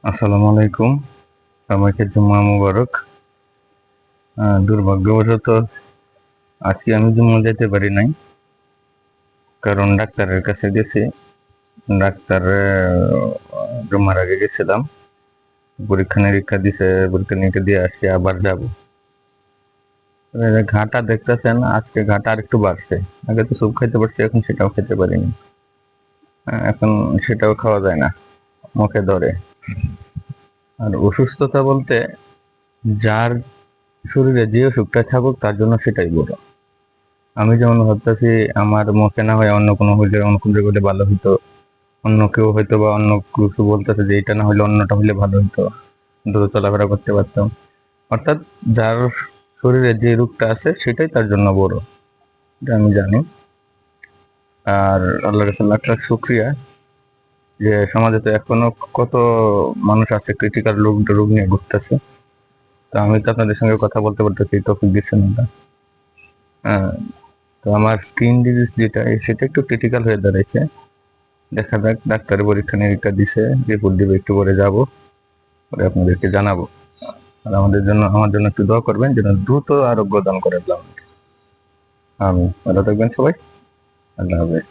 আসসালামু আলাইকুম। আমাকে জুম্মা মুবারক। দুর্ভাগ্যবশত আজকে আমি জুম্মা যেতে পারি নাই, কারণ ডাক্তারের কাছে গেছি। ডাক্তার জুম্মার আগে গেছিলাম, পরীক্ষা নিরীক্ষা দিছে, পরীক্ষা নিরীক্ষা দিয়ে আসছি, আবার যাব। ঘাটা দেখতেছেন, আজকে ঘাটা আর একটু বাড়ছে। আগে তো স্যুপ খাইতে পারছি, এখন সেটাও খেতে পারিনি। এখন সেটাও খাওয়া যায় না, মুখে ধরে। আর অসুস্থতা বলতে, যার শরীরে যে অসুখটা থাকুক তার জন্য সেটাই বড়। আমি যেমন ভাবতেছি আমার মুখে না হয় অন্য কোনো হইলে, অন্য কোনো জায়গায় হলে ভালো হইতো, অন্য কেউ হয়তো বা অন্য কিছু বলতেছে যে এটা না হলে অন্যটা হইলে ভালো হইতো, দ্রুত চলাফেরা করতে পারতাম। অর্থাৎ যার শরীরে যে রোগটা আছে সেটাই তার জন্য বড়, এটা আমি জানি। আর আল্লাহ রাসূল লাখ লাখ শুকরিয়া যে সমাজে তো এখনো কত মানুষ আছে ক্রিটিক্যাল রোগ নিয়ে ঘুরতেছে। তো আমি তো আপনাদের সঙ্গে কথা বলতে বলতেছি, টপিক দিচ্ছেন না। তো আমার স্কিন ডিজিজ যেটা, সেটা একটু ক্রিটিক্যাল হয়ে দাঁড়াইছে। দেখা যাক, ডাক্তারের পরীক্ষা নিরীক্ষা দিছে, রিপোর্ট দিবে, একটু পরে যাবো, পরে আপনাদেরকে জানাবো। আর আমার জন্য একটু দোয়া করবেন যেন দ্রুত আরোগ্য দান করে আল্লাহ। আমি ভালো থাকবেন সবাই। আল্লাহ হাফেজ।